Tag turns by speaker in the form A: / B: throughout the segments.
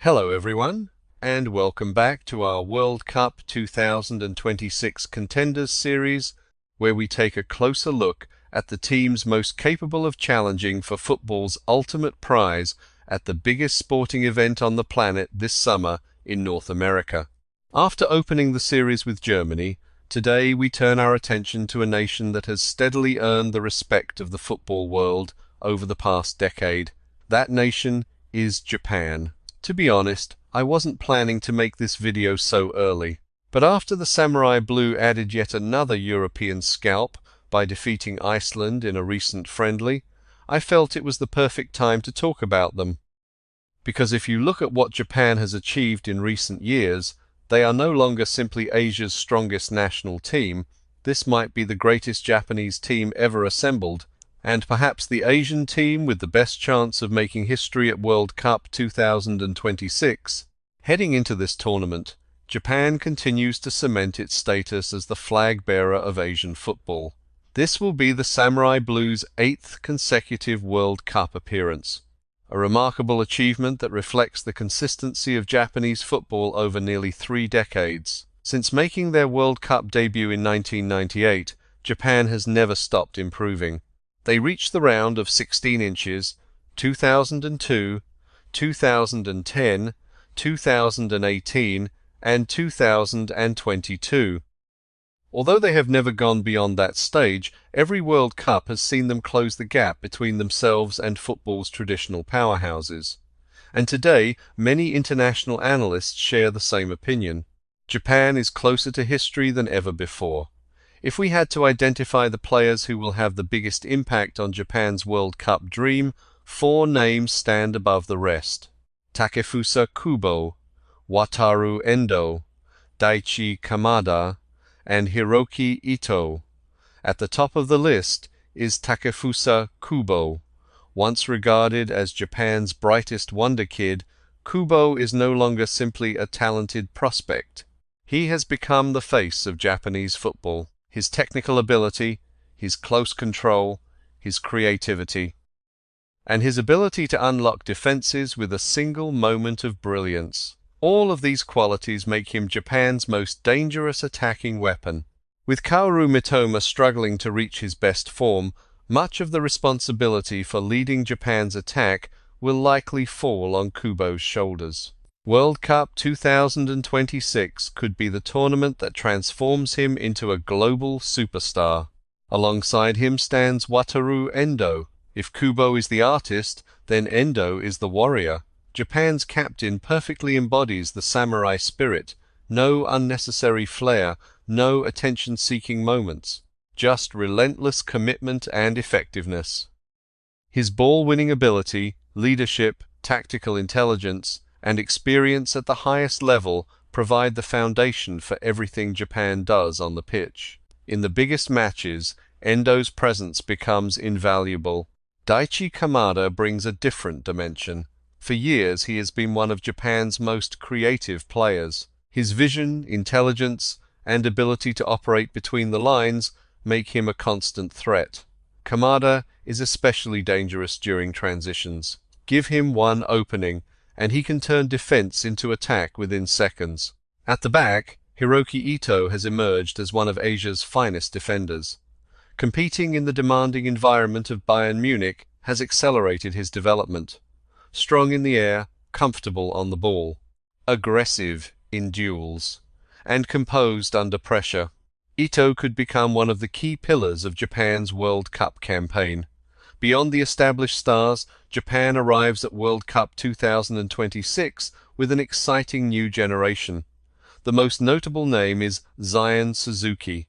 A: Hello everyone, and welcome back to our World Cup 2026 Contenders series, where we take a closer look at the teams most capable of challenging for football's ultimate prize at the biggest sporting event on the planet this summer in North America. After opening the series with Germany, today we turn our attention to a nation that has steadily earned the respect of the football world over the past decade. That nation is Japan. To be honest, I wasn't planning to make this video so early, but after the Samurai Blue added yet another European scalp by defeating Iceland in a recent friendly, I felt it was the perfect time to talk about them. Because if you look at what Japan has achieved in recent years, they are no longer simply Asia's strongest national team. This might be the greatest Japanese team ever assembled, and perhaps the Asian team with the best chance of making history at World Cup 2026. Heading into this tournament, Japan continues to cement its status as the flag bearer of Asian football. This will be the Samurai Blues' 8th consecutive World Cup appearance, a remarkable achievement that reflects the consistency of Japanese football over nearly 3 decades. Since making their World Cup debut in 1998, Japan has never stopped improving. They reached the round of 16 inches, 2002, 2010, 2018, and 2022. Although they have never gone beyond that stage, every World Cup has seen them close the gap between themselves and football's traditional powerhouses. And today, many international analysts share the same opinion. Japan is closer to history than ever before. If we had to identify the players who will have the biggest impact on Japan's World Cup dream, 4 names stand above the rest: Takefusa Kubo, Wataru Endo, Daichi Kamada, and Hiroki Ito. At the top of the list is Takefusa Kubo. Once regarded as Japan's brightest wonder kid, Kubo is no longer simply a talented prospect. He has become the face of Japanese football. His technical ability, his close control, his creativity, and his ability to unlock defenses with a single moment of brilliance. All of these qualities make him Japan's most dangerous attacking weapon. With Kaoru Mitoma struggling to reach his best form, much of the responsibility for leading Japan's attack will likely fall on Kubo's shoulders. World Cup 2026 could be the tournament that transforms him into a global superstar. Alongside him stands Wataru Endo. If Kubo is the artist, then Endo is the warrior. Japan's captain perfectly embodies the samurai spirit. No unnecessary flair, no attention-seeking moments, just relentless commitment and effectiveness. His ball-winning ability, leadership, tactical intelligence, and experience at the highest level provide the foundation for everything Japan does on the pitch. In the biggest matches, Endo's presence becomes invaluable. Daichi Kamada brings a different dimension. For years he has been one of Japan's most creative players. His vision, intelligence, and ability to operate between the lines make him a constant threat. Kamada is especially dangerous during transitions. Give him one opening, and he can turn defense into attack within seconds. At the back, Hiroki Ito has emerged as one of Asia's finest defenders. Competing in the demanding environment of Bayern Munich has accelerated his development. Strong in the air, comfortable on the ball, aggressive in duels, and composed under pressure, Ito could become one of the key pillars of Japan's World Cup campaign. Beyond the established stars, Japan arrives at World Cup 2026 with an exciting new generation. The most notable name is Zion Suzuki.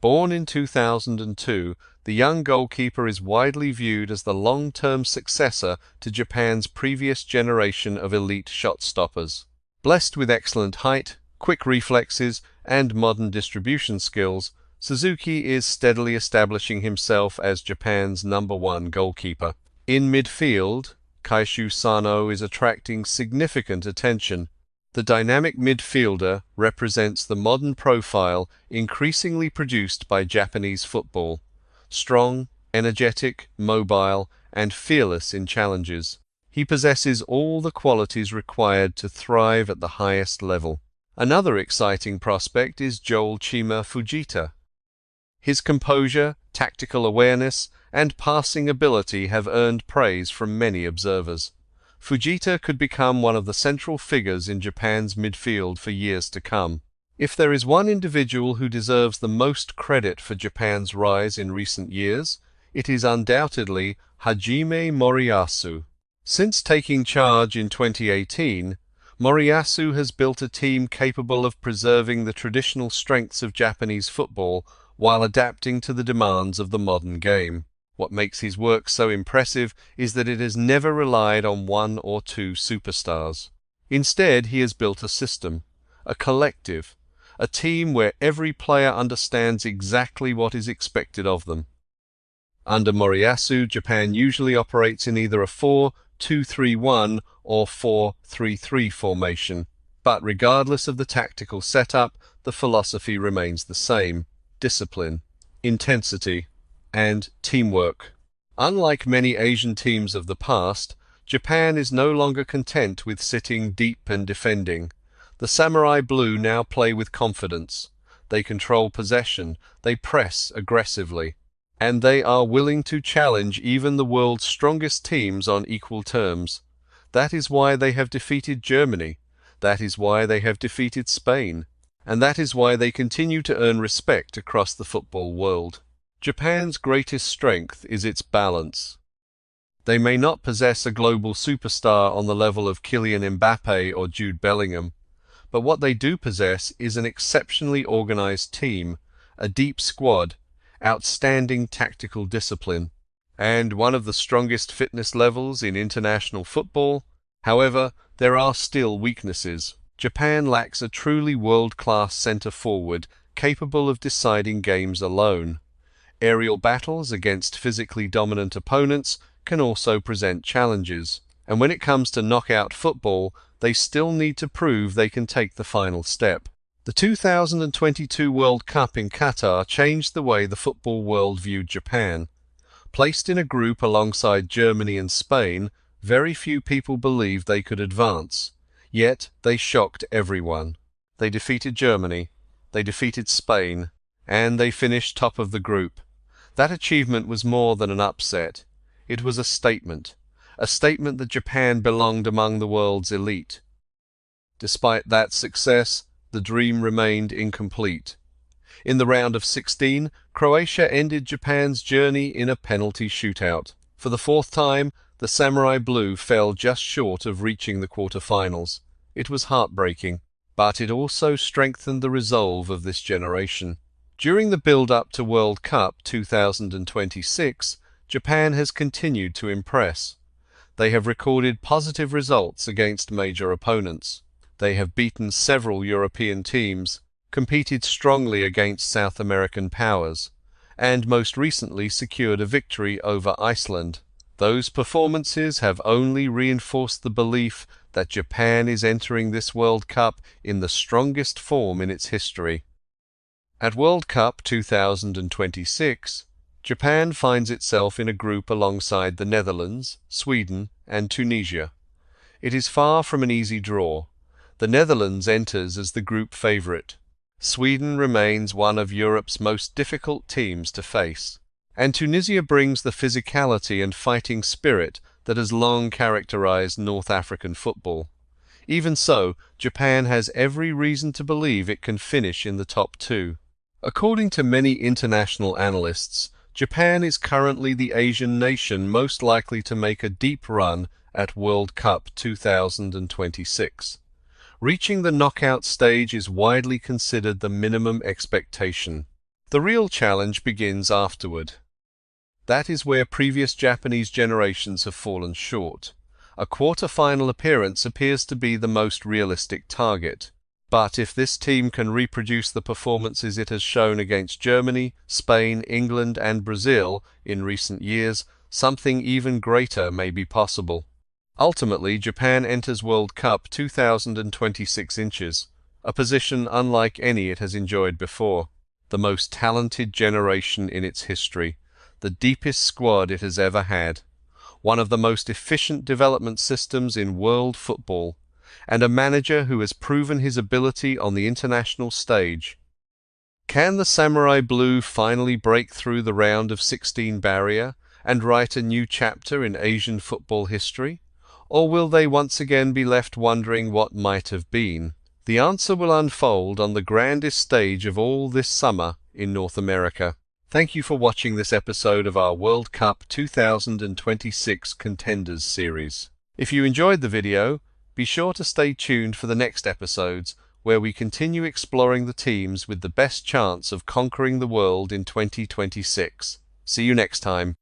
A: Born in 2002, the young goalkeeper is widely viewed as the long-term successor to Japan's previous generation of elite shot-stoppers. Blessed with excellent height, quick reflexes, and modern distribution skills, Suzuki is steadily establishing himself as Japan's #1 goalkeeper. In midfield, Kaishu Sano is attracting significant attention. The dynamic midfielder represents the modern profile increasingly produced by Japanese football. Strong, energetic, mobile, and fearless in challenges. He possesses all the qualities required to thrive at the highest level. Another exciting prospect is Joel Chima Fujita. His composure, tactical awareness, and passing ability have earned praise from many observers. Fujita could become one of the central figures in Japan's midfield for years to come. If there is one individual who deserves the most credit for Japan's rise in recent years, it is undoubtedly Hajime Moriyasu. Since taking charge in 2018, Moriyasu has built a team capable of preserving the traditional strengths of Japanese football while adapting to the demands of the modern game. What makes his work so impressive is that it has never relied on one or two superstars. Instead, he has built a system, a collective, a team where every player understands exactly what is expected of them. Under Moriyasu, Japan usually operates in either a 4-2-3-1 or 4-3-3 formation, but regardless of the tactical setup, the philosophy remains the same: discipline, intensity, and teamwork. Unlike many Asian teams of the past, Japan is no longer content with sitting deep and defending. The Samurai Blue now play with confidence. They control possession, they press aggressively, and they are willing to challenge even the world's strongest teams on equal terms. That is why they have defeated Germany. That is why they have defeated Spain. And that is why they continue to earn respect across the football world. Japan's greatest strength is its balance. They may not possess a global superstar on the level of Kylian Mbappe or Jude Bellingham, but what they do possess is an exceptionally organized team, a deep squad, outstanding tactical discipline, and one of the strongest fitness levels in international football. However, there are still weaknesses. Japan lacks a truly world-class centre-forward capable of deciding games alone. Aerial battles against physically dominant opponents can also present challenges, and when it comes to knockout football, they still need to prove they can take the final step. The 2022 World Cup in Qatar changed the way the football world viewed Japan. Placed in a group alongside Germany and Spain, very few people believed they could advance. Yet they shocked everyone. They defeated Germany, they defeated Spain, and they finished top of the group. That achievement was more than an upset. It was a statement that Japan belonged among the world's elite. Despite that success, the dream remained incomplete. In the round of 16, Croatia ended Japan's journey in a penalty shootout. For the fourth time, the Samurai Blue fell just short of reaching the quarter-finals. It was heartbreaking, but it also strengthened the resolve of this generation. During the build-up to World Cup 2026, Japan has continued to impress. They have recorded positive results against major opponents. They have beaten several European teams, competed strongly against South American powers, and most recently secured a victory over Iceland. Those performances have only reinforced the belief that Japan is entering this World Cup in the strongest form in its history. At World Cup 2026, Japan finds itself in a group alongside the Netherlands, Sweden, and Tunisia. It is far from an easy draw. The Netherlands enters as the group favourite. Sweden remains one of Europe's most difficult teams to face. And Tunisia brings the physicality and fighting spirit that has long characterized North African football. Even so, Japan has every reason to believe it can finish in the top two. According to many international analysts, Japan is currently the Asian nation most likely to make a deep run at World Cup 2026. Reaching the knockout stage is widely considered the minimum expectation. The real challenge begins afterward. That is where previous Japanese generations have fallen short. A quarter-final appearance appears to be the most realistic target. But if this team can reproduce the performances it has shown against Germany, Spain, England, and Brazil in recent years, something even greater may be possible. Ultimately, Japan enters World Cup 2026 inches, a position unlike any it has enjoyed before. The most talented generation in its history, the deepest squad it has ever had. one of the most efficient development systems in world football, and a manager who has proven his ability on the international stage. Can the Samurai Blue finally break through the round of 16 barrier and write a new chapter in Asian football history? Or will they once again be left wondering what might have been? The answer will unfold on the grandest stage of all this summer in North America. Thank you for watching this episode of our World Cup 2026 Contenders series. If you enjoyed the video, be sure to stay tuned for the next episodes where we continue exploring the teams with the best chance of conquering the world in 2026. See you next time.